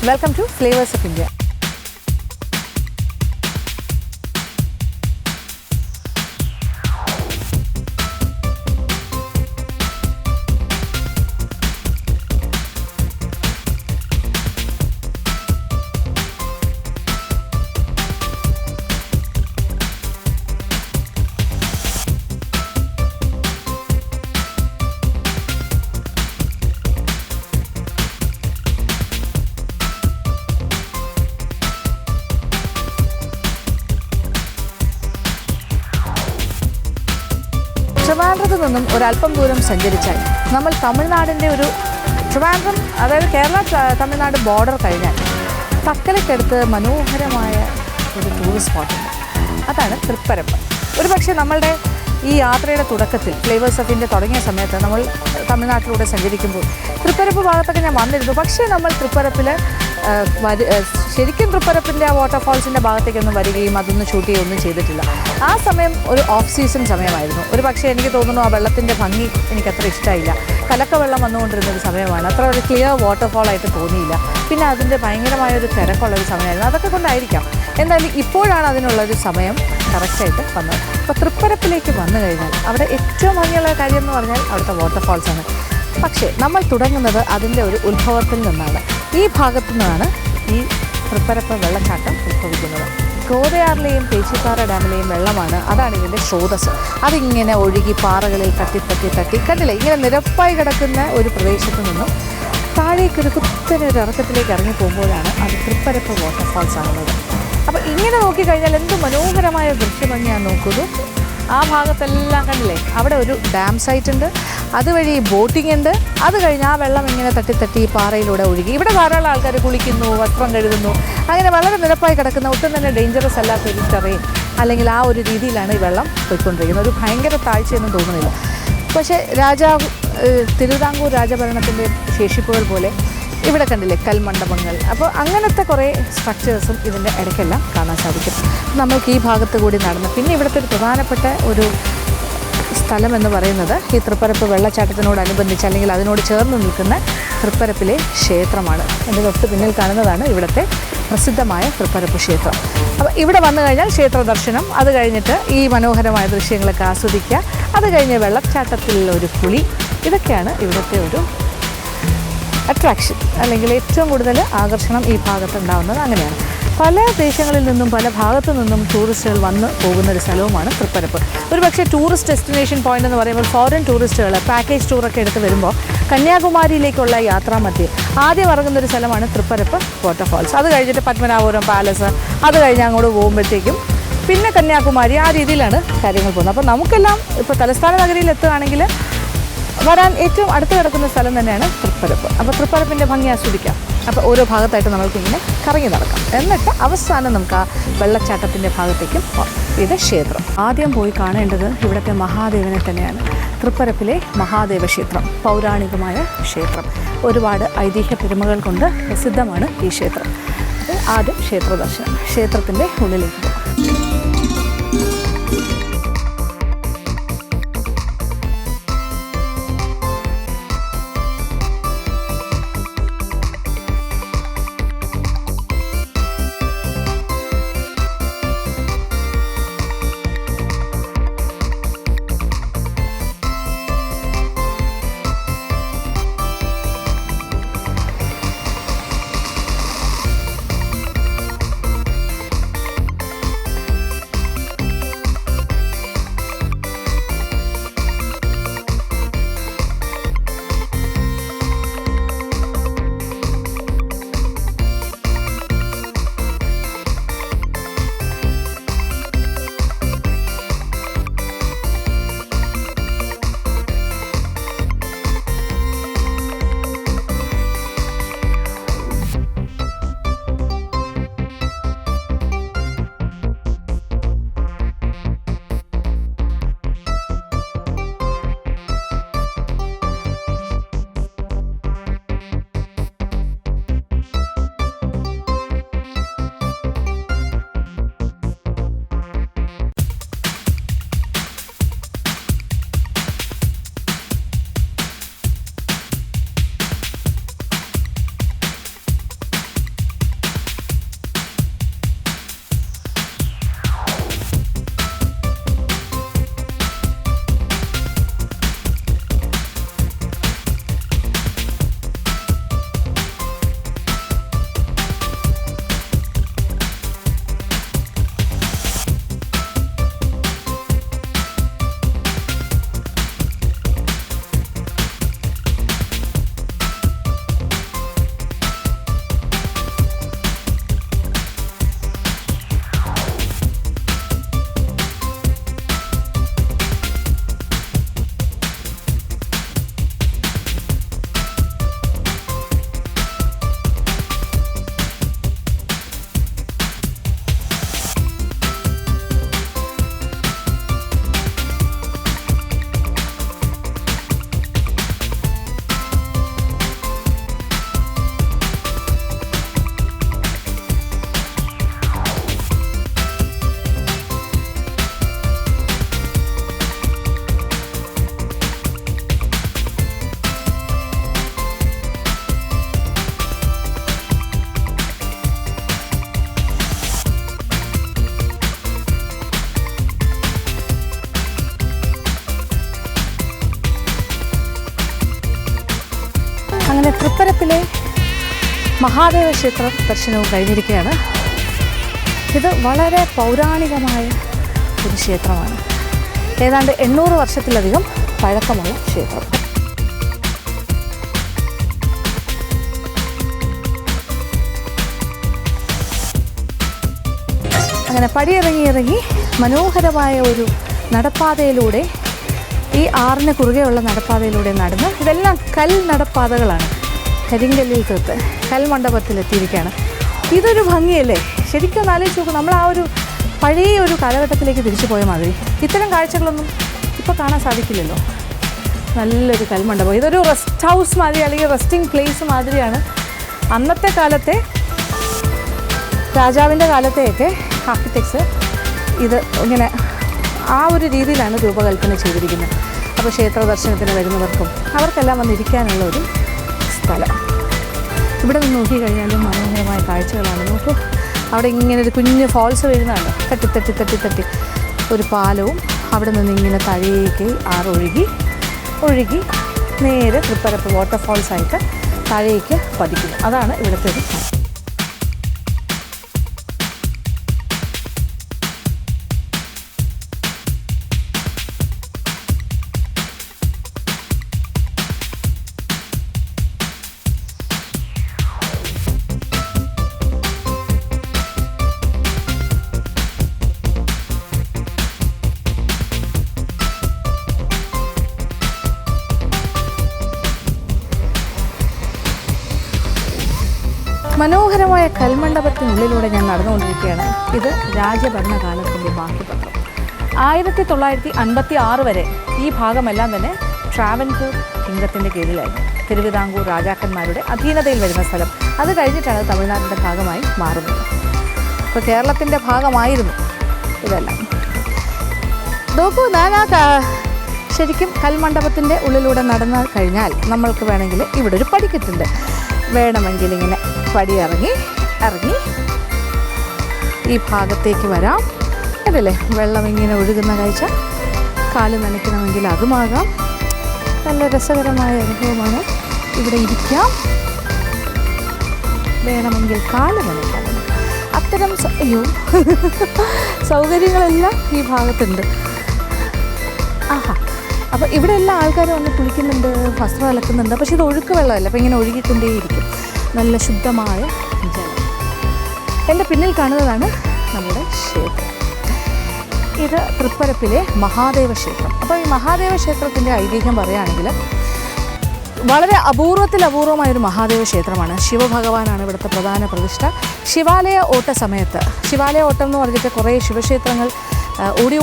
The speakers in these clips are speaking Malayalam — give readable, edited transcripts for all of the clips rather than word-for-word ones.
Welcome to Flavors of India. ട്രിവാൻഡ്രത്ത് നിന്നും ഒരല്പം ദൂരം സഞ്ചരിച്ചാൽ നമ്മൾ തമിഴ്നാടിൻ്റെ ഒരു ട്രിവാൻഡ്രം, അതായത് കേരള തമിഴ്നാട് ബോർഡർ കഴിഞ്ഞാൽ തക്കലയ്ക്കടുത്ത് മനോഹരമായ ഒരു ടൂറിസ്റ്റ് സ്പോട്ടുണ്ട്. അതാണ് തൃപ്പരപ്പ്. ഒരുപക്ഷെ നമ്മളുടെ ഈ യാത്രയുടെ തുടക്കത്തിൽ ഫ്ലേവേഴ്സ് ഓഫ് ഇന്ത്യ തുടങ്ങിയ സമയത്ത് നമ്മൾ തമിഴ്നാട്ടിലൂടെ സഞ്ചരിക്കുമ്പോൾ തൃപ്പരപ്പ് ഭാഗത്തൊക്കെ ഞാൻ വന്നിരുന്നു. പക്ഷേ നമ്മൾ തൃപ്പരപ്പിൽ ശരിക്കും തൃപ്പരപ്പിൻ്റെ ആ വാട്ടർഫാൾസിൻ്റെ ഭാഗത്തേക്കൊന്നും വരികയും അതൊന്നും ഷൂട്ട് ചെയ്യുകയൊന്നും ചെയ്തിട്ടില്ല. ആ സമയം ഒരു ഓഫ് സീസൺ സമയമായിരുന്നു. ഒരു പക്ഷേ എനിക്ക് തോന്നുന്നു ആ വെള്ളത്തിൻ്റെ ഭംഗി എനിക്കത്ര ഇഷ്ടമായില്ല. കലക്ക വെള്ളം വന്നുകൊണ്ടിരുന്നൊരു സമയമാണ്. അത്ര ഒരു ക്ലിയർ വാട്ടർഫാളായിട്ട് തോന്നിയില്ല. പിന്നെ അതിൻ്റെ ഭയങ്കരമായൊരു തിരക്കുള്ളൊരു സമയമായിരുന്നു. അതൊക്കെ കൊണ്ടായിരിക്കാം. എന്തായാലും ഇപ്പോഴാണ് അതിനുള്ളൊരു സമയം കറക്റ്റായിട്ട് വന്നത്. അപ്പോൾ തൃപ്പരപ്പിലേക്ക് വന്നു കഴിഞ്ഞാൽ അവിടെ ഏറ്റവും ഭംഗിയുള്ള കാര്യം എന്ന് പറഞ്ഞാൽ അവിടുത്തെ വാട്ടർഫാൾസാണ്. പക്ഷേ നമ്മൾ തുടങ്ങുന്നത് അതിൻ്റെ ഒരു ഉത്ഭവത്തിൽ നിന്നാണ്. ഈ ഭാഗത്തു നിന്നാണ് ഈ തൃപ്പരപ്പ് വെള്ളച്ചാട്ടം ഉത്ഭവിക്കുന്നത്. കോതയാറിലെയും പേച്ചിപ്പാറ ഡാമിലെയും വെള്ളമാണ്, അതാണ് ഇതിൻ്റെ സ്രോതസ്. അതിങ്ങനെ ഒഴുകി പാറകളിൽ തട്ടി കണ്ടില്ലേ, ഇങ്ങനെ നിരപ്പായി കിടക്കുന്ന ഒരു പ്രദേശത്ത് നിന്നും താഴേക്കൊരു കുത്തനെ ഒരു ഇറക്കത്തിലേക്ക് ഇറങ്ങി പോകുമ്പോഴാണ് അത് തൃപ്പരപ്പ് വാട്ടർഫാൾസ് ആകുന്നത്. അപ്പോൾ ഇങ്ങനെ നോക്കിക്കഴിഞ്ഞാൽ എന്ത് മനോഹരമായ ദൃശ്യഭംഗിയാണ് നോക്കുന്നത്. ആ ഭാഗത്തെല്ലാം കണ്ടില്ലേ, അവിടെ ഒരു ഡാം സൈറ്റ് ഉണ്ട്, അതുവഴി ബോട്ടിംഗ് ഉണ്ട്. അത് കഴിഞ്ഞ് ആ വെള്ളം ഇങ്ങനെ തട്ടി പാറയിലൂടെ ഒഴുകി ഇവിടെ ധാരാളം ആൾക്കാർ കുളിക്കുന്നു, വസ്ത്രം കഴുകുന്നു. അങ്ങനെ വളരെ നിരപ്പായി കിടക്കുന്ന ഒട്ടും തന്നെ ഡേഞ്ചറസ് അല്ലാത്തൊരു ടെറൈൻ, അല്ലെങ്കിൽ ആ ഒരു രീതിയിലാണ് ഈ വെള്ളം പോയിക്കൊണ്ടിരിക്കുന്നത്. ഒരു ഭയങ്കര താഴ്ചയൊന്നും തോന്നുന്നില്ല. പക്ഷേ തിരുവിതാംകൂർ രാജഭരണത്തിൻ്റെ ശേഷിപ്പുകൾ പോലെ ഇവിടെ കണ്ടില്ലേ കൽമണ്ഡപങ്ങൾ. അപ്പോൾ അങ്ങനത്തെ കുറേ സ്ട്രക്ചേഴ്സും ഇതിൻ്റെ ഇടയ്ക്കെല്ലാം കാണാൻ സാധിക്കും. നമ്മൾക്ക് ഈ ഭാഗത്ത് കൂടി നടന്ന് പിന്നെ ഇവിടുത്തെ ഒരു പ്രധാനപ്പെട്ട ഒരു സ്ഥലം എന്ന് പറയുന്നത് ഈ തൃപ്പരപ്പ് വെള്ളച്ചാട്ടത്തിനോടനുബന്ധിച്ച് അല്ലെങ്കിൽ അതിനോട് ചേർന്ന് നിൽക്കുന്ന തൃപ്പരപ്പിലെ ക്ഷേത്രമാണ്. എൻ്റെ തൊട്ട് പിന്നിൽ കാണുന്നതാണ് ഇവിടുത്തെ പ്രസിദ്ധമായ തൃപ്പരപ്പ് ക്ഷേത്രം. അപ്പോൾ ഇവിടെ വന്നു കഴിഞ്ഞാൽ ക്ഷേത്ര ദർശനം, അത് കഴിഞ്ഞിട്ട് ഈ മനോഹരമായ ദൃശ്യങ്ങളൊക്കെ ആസ്വദിക്കുക, അത് കഴിഞ്ഞ് വെള്ളച്ചാട്ടത്തിലുള്ള ഒരു കുളി, ഇതൊക്കെയാണ് ഇവിടുത്തെ ഒരു അട്രാക്ഷൻ അല്ലെങ്കിൽ ഏറ്റവും കൂടുതൽ ആകർഷണം ഈ ഭാഗത്തുണ്ടാകുന്നത്. അങ്ങനെയാണ് പല ദേശങ്ങളിൽ നിന്നും പല ഭാഗത്തു നിന്നും ടൂറിസ്റ്റുകൾ വന്ന് പോകുന്നൊരു സ്ഥലവുമാണ് തൃപ്പരപ്പ്. ഒരു പക്ഷേ ടൂറിസ്റ്റ് ഡെസ്റ്റിനേഷൻ പോയിൻ്റ് എന്ന് പറയുമ്പോൾ ഫോറിൻ ടൂറിസ്റ്റുകൾ പാക്കേജ് ടൂറൊക്കെ എടുത്ത് വരുമ്പോൾ കന്യാകുമാരിയിലേക്കുള്ള യാത്രാമധ്യേ ആദ്യം ഇറങ്ങുന്നൊരു സ്ഥലമാണ് തൃപ്പരപ്പ് വാട്ടർഫാൾസ്. അത് കഴിഞ്ഞിട്ട് പത്മനാഭപുരം പാലസ്, അത് കഴിഞ്ഞ് അങ്ങോട്ട് പോകുമ്പോഴത്തേക്കും പിന്നെ കന്യാകുമാരി, ആ രീതിയിലാണ് കാര്യങ്ങൾ പോകുന്നത്. അപ്പോൾ നമുക്കെല്ലാം ഇപ്പോൾ തലസ്ഥാന നഗരിയിൽ എത്തുകയാണെങ്കിൽ വരാൻ ഏറ്റവും അടുത്ത് കിടക്കുന്ന സ്ഥലം തന്നെയാണ് തൃപ്പരപ്പ്. അപ്പോൾ തൃപ്പരപ്പിൻ്റെ ഭംഗി ആസ്വദിക്കാം. അപ്പോൾ ഓരോ ഭാഗത്തായിട്ട് നമ്മൾക്കിങ്ങനെ കറങ്ങി നടക്കാം. എന്നിട്ട് അവസാനം നമുക്ക് ആ വെള്ളച്ചാട്ടത്തിൻ്റെ ഭാഗത്തേക്കും പോകാം. ഇത് ക്ഷേത്രം. ആദ്യം പോയി കാണേണ്ടത് ഇവിടുത്തെ മഹാദേവനെ തന്നെയാണ്. തൃപ്പരപ്പിലെ മഹാദേവ ക്ഷേത്രം പൗരാണികമായ ക്ഷേത്രം. ഒരുപാട് ഐതിഹ്യ പെരുമകൾ കൊണ്ട് പ്രസിദ്ധമാണ് ഈ ക്ഷേത്രം. ആദ്യം ക്ഷേത്ര ദർശനം, ക്ഷേത്രത്തിൻ്റെ ഉള്ളിലേക്ക് പോകാം. തൃപ്പരപ്പിലെ മഹാദേവ ക്ഷേത്ര ദർശനവും കഴിഞ്ഞിരിക്കുകയാണ്. ഇത് വളരെ പൗരാണികമായ ഒരു ക്ഷേത്രമാണ്. ഏതാണ്ട് 800 വർഷത്തിലധികം പഴക്കമുള്ള ക്ഷേത്രം. അങ്ങനെ പടിയിറങ്ങി മനോഹരമായ ഒരു നടപ്പാതയിലൂടെ, ഈ ആറിന് കുറുകെയുള്ള നടപ്പാതയിലൂടെ നടന്ന്, ഇതെല്ലാം കൽ നടപ്പാതകളാണ്, കരിങ്കല്ലിൽ തീർത്ത് കൽമണ്ഡപത്തിലെത്തിയിരിക്കുകയാണ്. ഇതൊരു ഭംഗിയല്ലേ? ശരിക്കും ഒന്ന് ആലോചിച്ച് നോക്കും, നമ്മൾ ആ ഒരു പഴയ ഒരു കാലഘട്ടത്തിലേക്ക് തിരിച്ചു പോയ മാതിരി. ഇത്തരം കാഴ്ചകളൊന്നും ഇപ്പോൾ കാണാൻ സാധിക്കില്ലല്ലോ. നല്ലൊരു കൽമണ്ഡപം, ഇതൊരു റെസ്റ്റ് ഹൗസ് മാതിരി അല്ലെങ്കിൽ റെസ്റ്റിംഗ് പ്ലേസ് മാതിരിയാണ്. അന്നത്തെ കാലത്തെ രാജാവിൻ്റെ കാലത്തെയൊക്കെ ആർക്കിടെക്ട്സ് ഇത് ഇങ്ങനെ ആ ഒരു രീതിയിലാണ് രൂപകൽപ്പന ചെയ്തിരിക്കുന്നത്. അപ്പോൾ ക്ഷേത്ര ദർശനത്തിന് വരുന്നവർക്കും അവർക്കെല്ലാം വന്നിരിക്കാനുള്ള ഒരു സ്ഥലം. ഇവിടെ നിന്ന് നോക്കിക്കഴിഞ്ഞാലും മനോഹരമായ കാഴ്ചകളാണ്. നോക്കൂ, അവിടെ ഇങ്ങനെ ഒരു കുഞ്ഞ് ഫോൾസ് വീഴുന്നതാണ്. തട്ടി ഒരു പാലവും അവിടെ നിന്ന് ഇങ്ങനെ താഴേക്ക് ഒഴുകി നേരെ തൃപ്പരപ്പ് വാട്ടർഫോൾസായിട്ട് താഴേക്ക് പതിക്കുന്നു. അതാണ് ഇവിടുത്തെ ഒരു മനോഹരമായ കൽമണ്ഡപത്തിനുള്ളിലൂടെ ഞാൻ നടന്നുകൊണ്ടിരിക്കുകയാണ്. ഇത് രാജഭരണകാലത്തിൻ്റെ ബാക്കി പത്രം. 1956 വരെ ഈ ഭാഗമെല്ലാം തന്നെ ട്രാവൻകൂർ കിങ്ഡത്തിൻ്റെ കീഴിലായിരുന്നു. തിരുവിതാംകൂർ രാജാക്കന്മാരുടെ അധീനതയിൽ വരുന്ന സ്ഥലം. അത് കഴിഞ്ഞിട്ടാണ് തമിഴ്നാടിൻ്റെ ഭാഗമായി മാറുന്നത്. ഇപ്പോൾ കേരളത്തിൻ്റെ ഭാഗമായിരുന്നു ഇതെല്ലാം. നോക്കൂ, ഞാൻ ശരിക്കും കൽമണ്ഡപത്തിൻ്റെ ഉള്ളിലൂടെ നടന്നു കഴിഞ്ഞാൽ നമ്മൾക്ക് വേണമെങ്കിൽ ഇവിടെ ഒരു പടിക്കെട്ടുണ്ട്. വേണമെങ്കിൽ ഇങ്ങനെ പടി ഇറങ്ങി ഈ ഭാഗത്തേക്ക് വരാം. അതല്ലേ വെള്ളം ഇങ്ങനെ ഒഴുകുന്ന കാഴ്ച. കാല് നനയ്ക്കണമെങ്കിൽ അതുമാകാം. നല്ല രസകരമായ അനുഭവമാണ്. ഇവിടെ ഇരിക്കാം, വേണമെങ്കിൽ കാല് നനയ്ക്കാം. അത്തരം സൗകര്യങ്ങളെല്ലാം ഈ ഭാഗത്തുണ്ട്. ആഹാ, അപ്പോൾ ഇവിടെ എല്ലാ ആൾക്കാരും വന്ന് കുളിക്കുന്നുണ്ട്, വസ്ത്രം അലക്കുന്നുണ്ട്. പക്ഷേ ഇത് ഒഴുക്ക് വെള്ളമല്ല, അപ്പോൾ ഇങ്ങനെ ഒഴുകിക്കൊണ്ടേയിരിക്കും. നല്ല ശുദ്ധമായ ജലം. എൻ്റെ പിന്നിൽ കാണുന്നതാണ് നമ്മുടെ ക്ഷേത്രം. ഇത് തൃപ്പരപ്പിലെ മഹാദേവ ക്ഷേത്രം. അപ്പോൾ ഈ മഹാദേവ ക്ഷേത്രത്തിൻ്റെ ഐതിഹ്യം പറയുകയാണെങ്കിൽ വളരെ അപൂർവമായൊരു മഹാദേവ ക്ഷേത്രമാണ്. ശിവഭഗവാനാണ് ഇവിടുത്തെ പ്രധാന പ്രതിഷ്ഠ. ശിവാലയ ഓട്ട സമയത്ത്, ശിവാലയ ഓട്ടം എന്ന് പറഞ്ഞിട്ട് കുറേ ശിവക്ഷേത്രങ്ങൾ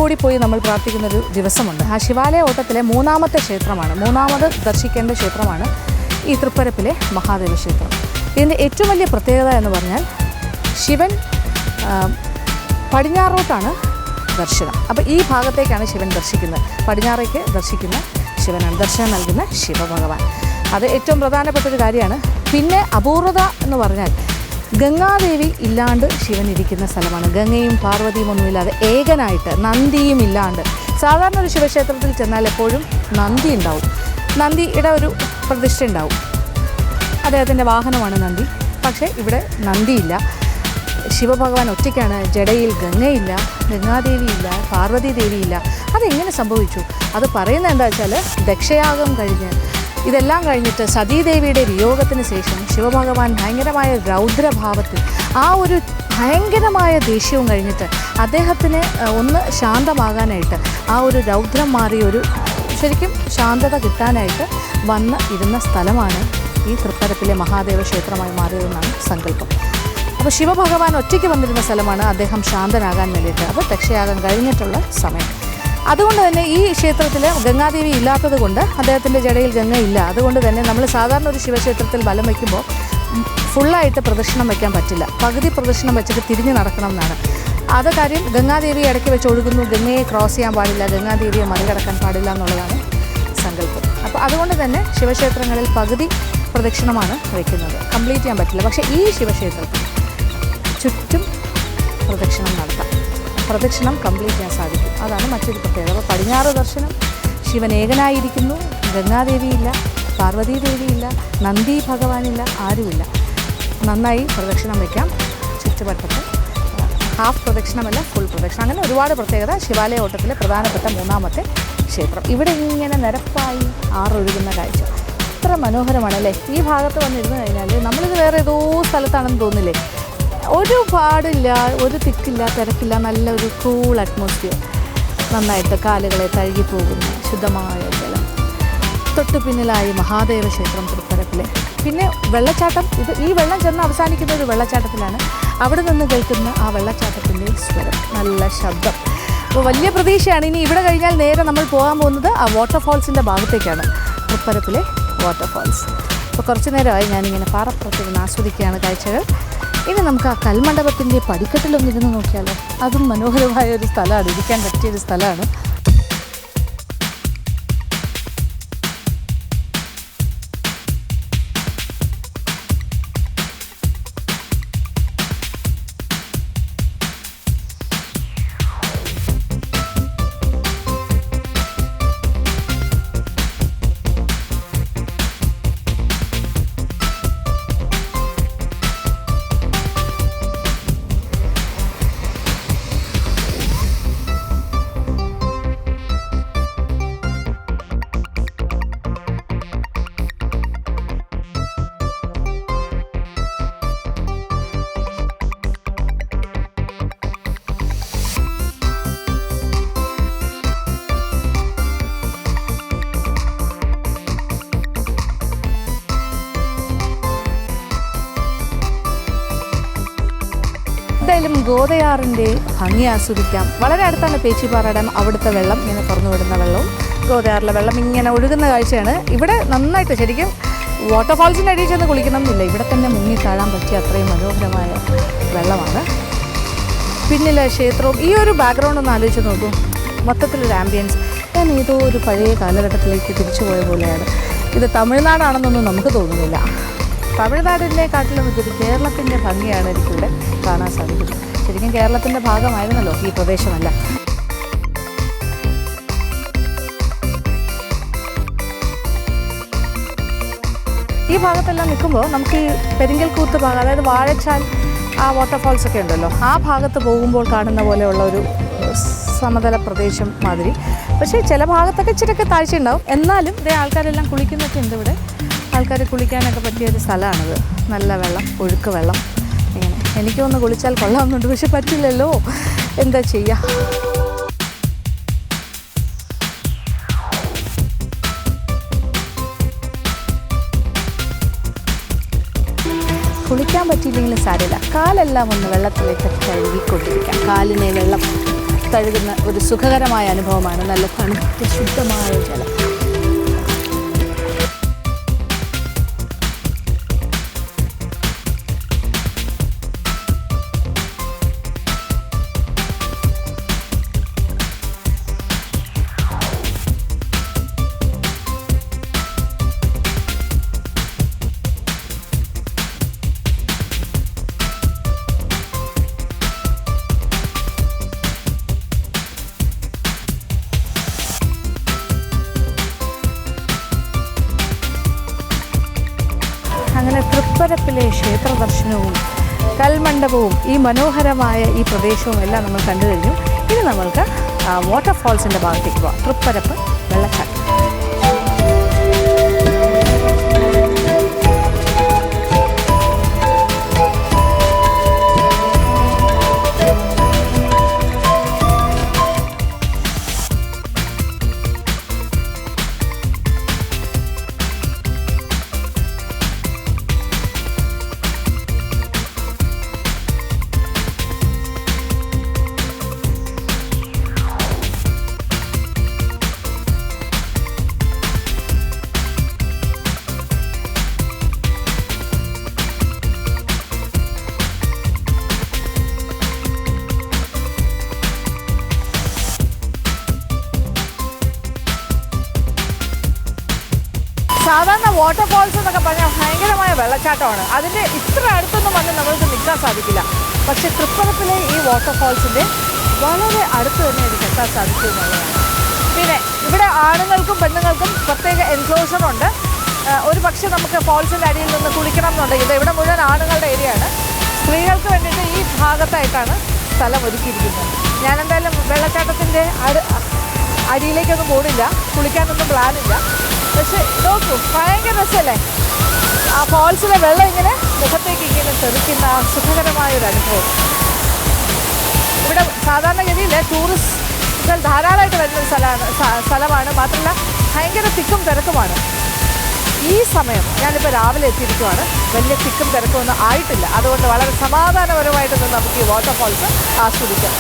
ഓടിപ്പോയി നമ്മൾ പ്രാർത്ഥിക്കുന്നൊരു ദിവസമുണ്ട്. ആ ശിവാലയ ഓട്ടത്തിലെ 3ാമത്തെ ക്ഷേത്രമാണ്, 3ാമത് ദർശിക്കേണ്ട ക്ഷേത്രമാണ് ഈ തൃപ്പരപ്പിലെ മഹാദേവ ക്ഷേത്രം. ഇതിൻ്റെ ഏറ്റവും വലിയ പ്രത്യേകത എന്ന് പറഞ്ഞാൽ ശിവൻ പടിഞ്ഞാറോട്ടാണ് ദർശനം. അപ്പോൾ ഈ ഭാഗത്തേക്കാണ് ശിവൻ ദർശിക്കുന്നത്. പടിഞ്ഞാറേക്ക് ദർശിക്കുന്ന ശിവനാണ്, ദർശനം നൽകുന്ന ശിവഭഗവാൻ. അത് ഏറ്റവും പ്രധാനപ്പെട്ടൊരു കാര്യമാണ്. പിന്നെ അപൂർവത എന്ന് പറഞ്ഞാൽ ഗംഗാദേവി ഇല്ലാണ്ട് ശിവൻ ഇരിക്കുന്ന സ്ഥലമാണ്. ഗംഗയും പാർവതിയും ഒന്നുമില്ലാതെ ഏകനായിട്ട്, നന്ദിയും ഇല്ലാണ്ട്. സാധാരണ ഒരു ശിവക്ഷേത്രത്തിൽ ചെന്നാൽ എപ്പോഴും നന്ദി ഉണ്ടാവും, നന്ദിയുടെ ഒരു പ്രതിഷ്ഠ ഉണ്ടാവും, അദ്ദേഹത്തിൻ്റെ വാഹനമാണ് നന്ദി. പക്ഷേ ഇവിടെ നന്ദിയില്ല. ശിവഭഗവാൻ ഒറ്റയ്ക്കാണ്. ജടയിൽ ഗംഗയില്ല, ഗംഗാദേവിയില്ല, പാർവതി ദേവിയില്ല. അതെങ്ങനെ സംഭവിച്ചു? അത് പറയുന്നത് എന്താ വെച്ചാൽ, ദക്ഷയാഗം കഴിഞ്ഞ് ഇതെല്ലാം കഴിഞ്ഞിട്ട് സതീദേവിയുടെ വിയോഗത്തിന് ശേഷം ശിവഭഗവാൻ ഭയങ്കരമായ രൗദ്രഭാവത്തിൽ, ആ ഒരു ഭയങ്കരമായ ദേഷ്യവും കഴിഞ്ഞിട്ട് അദ്ദേഹത്തിന് ഒന്ന് ശാന്തമാകാനായിട്ട്, ആ ഒരു രൗദ്രം മാറി ഒരു ശരിക്കും ശാന്തത കിട്ടാനായിട്ട് വന്ന് ഇരുന്ന സ്ഥലമാണ് ഈ തൃപ്പരപ്പിലെ മഹാദേവ ക്ഷേത്രമായി മാറിയതെന്നാണ് സങ്കല്പം. അപ്പോൾ ശിവഭഗവാൻ ഒറ്റയ്ക്ക് വന്നിരുന്ന സ്ഥലമാണ് അദ്ദേഹം ശാന്തനാകാൻ വേണ്ടിയിട്ട്. അത് ദക്ഷയാഗം കഴിഞ്ഞിട്ടുള്ള സമയം. അതുകൊണ്ട് തന്നെ ഈ ക്ഷേത്രത്തിൽ ഗംഗാദേവി ഇല്ലാത്തത് കൊണ്ട് അദ്ദേഹത്തിൻ്റെ ജടയിൽ ഗംഗയില്ല. അതുകൊണ്ട് തന്നെ നമ്മൾ സാധാരണ ഒരു ശിവക്ഷേത്രത്തിൽ ബലം വയ്ക്കുമ്പോൾ ഫുള്ളായിട്ട് പ്രദക്ഷിണം വയ്ക്കാൻ പറ്റില്ല. പകുതി പ്രദക്ഷിണം വെച്ചിട്ട് തിരിഞ്ഞ് നടക്കണം എന്നാണ്. അത് കാര്യം ഗംഗാദേവി ഇടയ്ക്ക് വെച്ച് ഒഴുകുന്നു, ഗംഗയെ ക്രോസ് ചെയ്യാൻ പാടില്ല, ഗംഗാദേവിയെ മറികടക്കാൻ പാടില്ല എന്നുള്ളതാണ് സങ്കല്പം. അപ്പോൾ അതുകൊണ്ട് തന്നെ ശിവക്ഷേത്രങ്ങളിൽ പകുതി പ്രദക്ഷിണമാണ് വയ്ക്കുന്നത്, കംപ്ലീറ്റ് ചെയ്യാൻ പറ്റില്ല. പക്ഷേ ഈ ശിവക്ഷേത്രത്തിൽ ചുറ്റും പ്രദക്ഷിണം നടത്താം, പ്രദക്ഷിണം കംപ്ലീറ്റ് ചെയ്യാൻ സാധിക്കും. അതാണ് മറ്റൊരു പ്രത്യേകത. അപ്പോൾ പടിഞ്ഞാറ് ദർശനം, ശിവൻ ഏകനായിരിക്കുന്നു, ഗംഗാദേവിയില്ല, പാർവതീ ദേവിയില്ല, നന്ദി ഭഗവാനില്ല, ആരുമില്ല. നന്നായി പ്രദക്ഷിണം വയ്ക്കാം ചുറ്റുവട്ടത്ത്. ഹാഫ് പ്രദക്ഷിണമല്ല, ഫുൾ പ്രദക്ഷിണം. അങ്ങനെ ഒരുപാട് പ്രത്യേകത. ശിവാലയ ഓട്ടത്തിലെ പ്രധാനപ്പെട്ട മൂന്നാമത്തെ ക്ഷേത്രം. ഇവിടെ ഇങ്ങനെ നിരപ്പായി ആറൊഴുകുന്ന കാഴ്ച എത്ര മനോഹരമാണല്ലേ. ഈ ഭാഗത്ത് വന്നിരുന്ന് കഴിഞ്ഞാൽ നമ്മളിത് വേറെ ഏതോ സ്ഥലത്താണെന്ന് തോന്നില്ലേ. ഒരു പാടില്ല, ഒരു തിക്കില്ല, തിരക്കില്ല, നല്ലൊരു കൂൾ അറ്റ്മോസ്ഫിയർ. നന്നായിട്ട് കാലുകളെ തഴുകിപ്പോകുന്ന ശുദ്ധമായ ജലം. തൊട്ടു പിന്നിലായി മഹാദേവ ക്ഷേത്രം തൃപ്പരപ്പിലെ. പിന്നെ വെള്ളച്ചാട്ടം. ഈ വെള്ളം ചെന്ന് അവസാനിക്കുന്ന ഒരു വെള്ളച്ചാട്ടത്തിലാണ്. അവിടെ നിന്ന് കേൾക്കുന്ന ആ വെള്ളച്ചാട്ടത്തിൻ്റെ സ്വരം, നല്ല ശബ്ദം. അപ്പോൾ വലിയ പ്രതീക്ഷയാണ്. ഇനി ഇവിടെ കഴിഞ്ഞാൽ നേരെ നമ്മൾ പോകാൻ പോകുന്നത് ആ വാട്ടർഫാൾസിൻ്റെ ഭാഗത്തേക്കാണ്, തൃപ്പരപ്പിലെ വാട്ടർഫാൾസ്. അപ്പോൾ കുറച്ച് നേരമായി ഞാനിങ്ങനെ പാറപ്പുറത്തിരുന്ന് ആസ്വദിക്കുകയാണ് കാഴ്ചകൾ. ഇനി നമുക്ക് ആ കൽമണ്ഡപത്തിൻ്റെ പടിക്കെട്ടിലൊന്നിരുന്ന് നോക്കിയാലോ. അതും മനോഹരമായ ഒരു സ്ഥലമാണ്, ഇരിക്കാൻ പറ്റിയൊരു സ്ഥലമാണ്. എന്തായാലും ഗോദയാറിൻ്റെ ഭംഗി ആസ്വദിക്കാം. വളരെ അടുത്താണ് പേച്ചിപ്പാറ ഡാം. അവിടുത്തെ വെള്ളം ഇങ്ങനെ തുറന്നു വിടുന്ന വെള്ളവും ഗോദയാറിലെ വെള്ളം ഇങ്ങനെ ഒഴുകുന്ന കാഴ്ചയാണ്. ഇവിടെ നന്നായിട്ട് ശരിക്കും വാട്ടർഫാൾസിൻ്റെ അടിയിൽ ചെന്ന് കുളിക്കണം എന്നില്ല, ഇവിടെ തന്നെ മുങ്ങി താഴാൻ പറ്റിയ അത്രയും മനോഹരമായ വെള്ളമാണ്. പിന്നിലെ ക്ഷേത്രവും ഈ ഒരു ബാക്ക്ഗ്രൗണ്ട് ഒന്ന് ആലോചിച്ച് നോക്കൂ. മൊത്തത്തിലൊരു ആംബിയൻസ്. ഞാൻ ഏതോ ഒരു പഴയ കാലഘട്ടത്തിലേക്ക് തിരിച്ചു പോയ പോലെയാണ്. ഇത് തമിഴ്നാടാണെന്നൊന്നും നമുക്ക് തോന്നുന്നില്ല. തമിഴ്നാടിനെക്കാട്ടിലും ഇതൊരു കേരളത്തിൻ്റെ ഭംഗിയാണ് എനിക്കിവിടെ കാണാൻ സാധിക്കുന്നത്. ശരിക്കും കേരളത്തിൻ്റെ ഭാഗമായിരുന്നല്ലോ ഈ പ്രദേശമല്ല. ഈ ഭാഗത്തെല്ലാം നിൽക്കുമ്പോൾ നമുക്ക് ഈ പെരിങ്കൽകൂത്ത് ഭാഗം, അതായത് വാഴച്ചാൽ ആ വാട്ടർഫാൾസ് ഒക്കെ ഉണ്ടല്ലോ, ആ ഭാഗത്ത് പോകുമ്പോൾ കാണുന്ന പോലെയുള്ള ഒരു സമതല പ്രദേശം മാതിരി. പക്ഷേ ചില ഭാഗത്തൊക്കെ ഇച്ചിരിയൊക്കെ താഴ്ച ഉണ്ടാവും. എന്നാലും ഇതേ ആൾക്കാരെല്ലാം കുളിക്കുന്നൊക്കെ ഉണ്ട് ഇവിടെ. ആൾക്കാർ കുളിക്കാനൊക്കെ പറ്റിയൊരു സ്ഥലമാണിത്. നല്ല വെള്ളം, ഒഴുക്ക് വെള്ളം. ഇങ്ങനെ എനിക്കൊന്ന് കുളിച്ചാൽ കൊള്ളാമെന്നുണ്ട്, പക്ഷെ പറ്റില്ലല്ലോ, എന്താ ചെയ്യുക. കുളിക്കാൻ പറ്റിയില്ലെങ്കിലും സാരമില്ല, കാലെല്ലാം ഒന്ന് വെള്ളത്തിലേക്ക് കഴുകിക്കൊണ്ടിരിക്കാം. കാലിനെ വെള്ളം കഴുകുന്ന ഒരു സുഖകരമായ അനുഭവമാണ്. നല്ല തണുത്ത ശുദ്ധമായ ജലം. അങ്ങനെ തൃപ്പരപ്പിലെ ക്ഷേത്ര ദർശനവും കൽമണ്ഡപവും ഈ മനോഹരമായ ഈ പ്രദേശവും എല്ലാം നമ്മൾ കണ്ടു കഴിഞ്ഞു. ഇനി നമ്മൾക്ക് വാട്ടർഫാൾസിൻ്റെ ഭാഗത്തേക്ക് പോകാം. തൃപ്പരപ്പ് വെള്ളച്ചാട്ടം. സാധാരണ വാട്ടർഫാൾസ് എന്നൊക്കെ പറഞ്ഞാൽ ഭയങ്കരമായ വെള്ളച്ചാട്ടമാണ്. അതിൻ്റെ ഇത്ര അടുത്തൊന്നും വന്ന് നമ്മൾക്ക് നിൽക്കാൻ സാധിക്കില്ല. പക്ഷേ തൃപ്പരപ്പിലെ ഈ വാട്ടർഫാൾസിൻ്റെ വളരെ അടുത്ത് തന്നെ എനിക്ക് എത്താൻ സാധിച്ചു എന്നുള്ളതാണ്. പിന്നെ ഇവിടെ ആണുങ്ങൾക്കും പെണ്ണുങ്ങൾക്കും പ്രത്യേക എൻക്ലോഷറുണ്ട്. ഒരു പക്ഷേ നമുക്ക് ഫോൾസിൻ്റെ അടിയിൽ നിന്ന് കുളിക്കണം എന്നുണ്ടെങ്കിൽ ഇവിടെ മുഴുവൻ ആണുങ്ങളുടെ ഏരിയയാണ്. സ്ത്രീകൾക്ക് വേണ്ടിയിട്ട് ഈ ഭാഗത്തായിട്ടാണ് സ്ഥലം ഒരുക്കിയിരിക്കുന്നത്. ഞാനെന്തായാലും വെള്ളച്ചാട്ടത്തിൻ്റെ അടിയിലേക്കൊന്നും പോണില്ല, കുളിക്കാനൊന്നും പ്ലാനില്ല. പക്ഷേ നോക്കൂ, ഭയങ്കര രസമല്ലേ ആ ഫോൾസിലെ വെള്ളം ഇങ്ങനെ മുഖത്തേക്ക് ഇങ്ങനെ തെറിക്കുന്ന സുഖകരമായൊരു അനുഭവം. ഇവിടെ സാധാരണഗതിയിൽ ടൂറിസ്റ്റുകൾ ധാരാളമായിട്ട് വരുന്നൊരു സ്ഥലമാണ്. മാത്രമല്ല ഭയങ്കര തിക്കും തിരക്കുമാണ്. ഈ സമയം ഞാനിപ്പോൾ രാവിലെ എത്തിയിരിക്കുവാണ്. വലിയ തിക്കും തിരക്കൊന്നും ആയിട്ടില്ല. അതുകൊണ്ട് വളരെ സമാധാനപരമായിട്ട് നിന്ന് നമുക്ക് ഈ വാട്ടർഫോൾസ് ആസ്വദിക്കാം.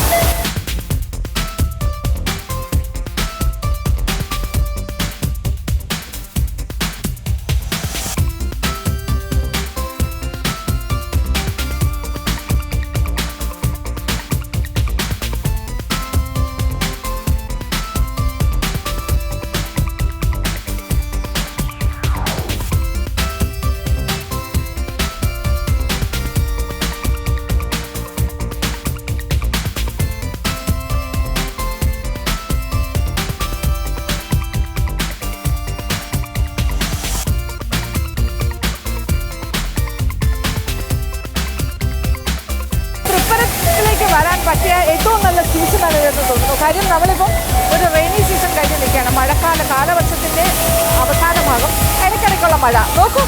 വരാൻ പറ്റിയ ഏറ്റവും നല്ല സീസണാണ് ഇതെന്ന് തോന്നുന്നു. കാര്യം നമ്മളിപ്പോൾ ഒരു റെയിനി സീസൺ കഴിഞ്ഞ് നിൽക്കുകയാണ്. കാലവർഷത്തിൻ്റെ അവസാന ഭാഗം, ഇടയ്ക്കിടയ്ക്കുള്ള മഴ. നോക്കൂ,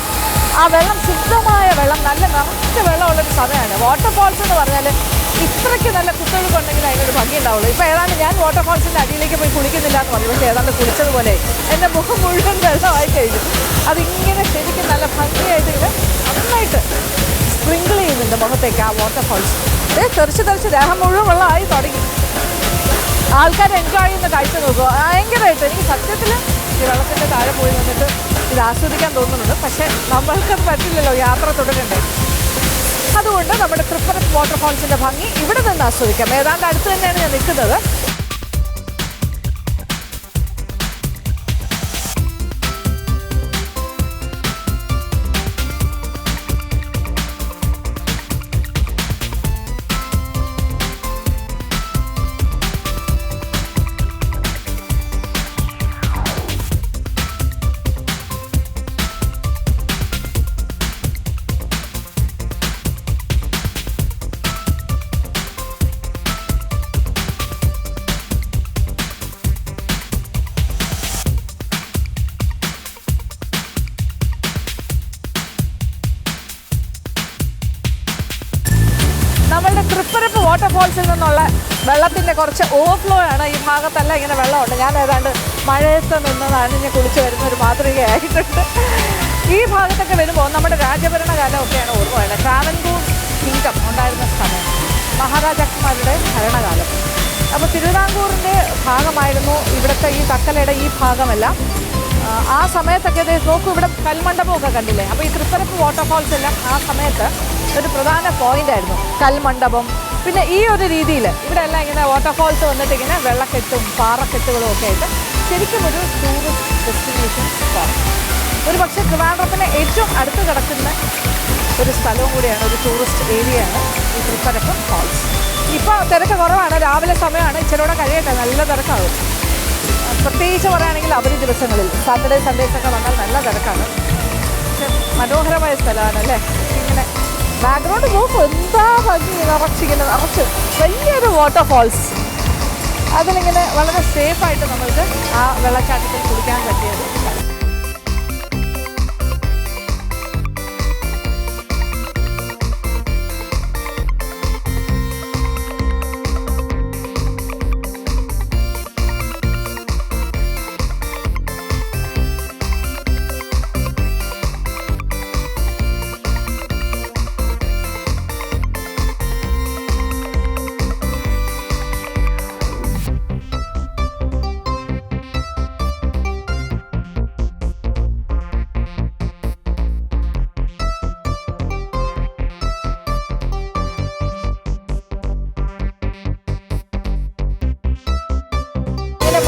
ആ വെള്ളം ശുദ്ധമായ വെള്ളം, നല്ല നിറച്ച വെള്ളമുള്ളൊരു സമയമാണ്. വാട്ടർഫോൾസ് എന്ന് പറഞ്ഞാൽ ഇത്രയ്ക്ക് നല്ല കുത്തൊഴുക്കുണ്ടെങ്കിൽ അതിനൊരു ഭംഗി ഉണ്ടാവുള്ളൂ. ഇപ്പോൾ ഏതാണ്ട് ഞാൻ വാട്ടർഫോൾസിൻ്റെ അടിയിലേക്ക് പോയി കുളിക്കുന്നില്ല എന്ന് പറഞ്ഞു. പക്ഷേ ഏതാണ്ട് കുളിച്ചതുപോലെ എൻ്റെ മുഖം മുഴുവൻ വെള്ളമായി കഴിഞ്ഞു. അതിങ്ങനെ ശരിക്കും നല്ല ഭംഗിയായിട്ട് ഇങ്ങനെ നന്നായിട്ട് സ്പ്രിങ്കിൾ ചെയ്യുന്നുണ്ട് മുഖത്തേക്ക് ആ വാട്ടർഫോൾസ്. തെറിച്ച് ദേഹം മുഴുവൻ വെള്ളമായി തുടങ്ങി. ആൾക്കാർ എൻജോയ് ചെയ്യുന്ന കാഴ്ച നോക്കുക ഭയങ്കരമായിട്ട്. എനിക്ക് സത്യത്തിൽ ഈ വെള്ളത്തിൻ്റെ താഴെ പോയി നിന്നിട്ട് ഇത് ആസ്വദിക്കാൻ തോന്നുന്നുണ്ട്. പക്ഷേ നമ്മൾക്കത് പറ്റില്ലല്ലോ, യാത്ര തുടരണ്ടേ. അതുകൊണ്ട് നമ്മുടെ തൃപ്പരപ്പ് വാട്ടർഫോൾസിൻ്റെ ഭംഗി ഇവിടെ നിന്ന് ആസ്വദിക്കാം. ഏതാണ്ട് അടുത്ത് തന്നെയാണ് ഞാൻ നിൽക്കുന്നത്. നമ്മളുടെ തൃപ്പരപ്പ് വാട്ടർഫോൾസിൽ നിന്നുള്ള വെള്ളത്തിൻ്റെ കുറച്ച് ഓവർഫ്ലോ ആണ്. ഈ ഭാഗത്തെല്ലാം ഇങ്ങനെ വെള്ളമുണ്ട്. ഞാൻ ഏതാണ്ട് മഴയത്ത് നിന്ന് നനഞ്ഞ് കുളിച്ച് വരുന്നൊരു മാതൃകയായിട്ടുണ്ട്. ഈ ഭാഗത്തൊക്കെ വരുമ്പോൾ നമ്മുടെ രാജഭരണകാലമൊക്കെയാണ് ഓർമ്മ വേണ്ടത്. ട്രാവൻകൂർ കിങ്ഡം ഉണ്ടായിരുന്ന സമയം, മഹാരാജാക്കന്മാരുടെ ഭരണകാലം. അപ്പോൾ തിരുവിതാംകൂറിൻ്റെ ഭാഗമായിരുന്നു ഇവിടുത്തെ ഈ തക്കലയുടെ ഈ ഭാഗമെല്ലാം. ആ സമയത്തൊക്കെ നോക്കൂ, ഇവിടെ കൽമണ്ഡപമൊക്കെ കണ്ടില്ലേ. അപ്പോൾ ഈ തൃപ്പരപ്പ് വാട്ടർഫോൾസ് എല്ലാം ആ സമയത്ത് ഒരു പ്രധാന പോയിൻ്റായിരുന്നു. കൽമണ്ഡപം, പിന്നെ ഈ ഒരു രീതിയിൽ ഇവിടെ എല്ലാം ഇങ്ങനെ വാട്ടർഫോൾസ് വന്നിട്ട് ഇങ്ങനെ വെള്ളക്കെട്ടും പാറക്കെട്ടുകളും ഒക്കെ ആയിട്ട് ശരിക്കും ഒരു ടൂറിസ്റ്റ് ഡെസ്റ്റിനേഷൻ സ്പോട്ട്. ഒരു പക്ഷേ ട്രിവാൻഡ്രത്തിന് ഏറ്റവും അടുത്ത് കിടക്കുന്ന ഒരു സ്ഥലവും കൂടിയാണ്, ഒരു ടൂറിസ്റ്റ് ഏരിയയാണ് ഈ തൃപ്പരപ്പ് ഫാൾസ്. ഇപ്പോൾ തിരക്ക് കുറവാണ്, രാവിലെ സമയമാണ്. ഇച്ചിരൂടെ കഴിയട്ടെ, നല്ല തിരക്കാകും. പ്രത്യേകിച്ച് പറയുകയാണെങ്കിൽ അവധി ദിവസങ്ങളിൽ സാറ്റർഡേ സൺഡേസൊക്കെ വന്നാൽ നല്ല തിരക്കാണ്. പക്ഷെ മനോഹരമായ സ്ഥലമാണ് അല്ലേ. ഇങ്ങനെ ബാക്ക്ഗ്രൗണ്ട് നോക്കും, എന്താ ഭംഗി, നിറച്ച് വലിയൊരു വാട്ടർഫോൾസ്. അതിലിങ്ങനെ വളരെ സേഫായിട്ട് നമ്മൾക്ക് ആ വെള്ളച്ചാട്ടത്തിൽ കുളിക്കാൻ പറ്റിയത്.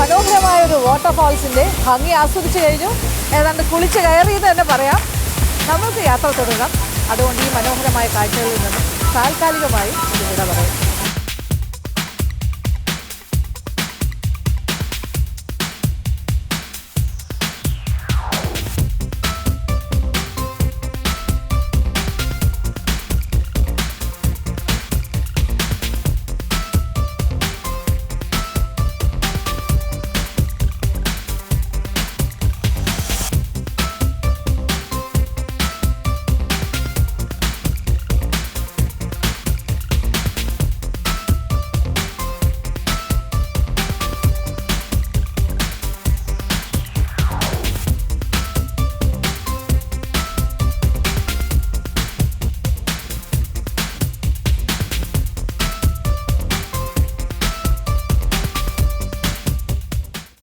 മനോഹരമായൊരു വാട്ടർഫോൾസിൻ്റെ ഭംഗി ആസ്വദിച്ച് കഴിഞ്ഞു. ഏതാണ്ട് കുളിച്ച് കയറിയെന്ന് തന്നെ പറയാം. നമുക്ക് യാത്ര തുടരാം. അതുകൊണ്ട് ഈ മനോഹരമായ കാഴ്ചകളിൽ നിന്നും താൽക്കാലികമായി ഇത് വിട പറയും.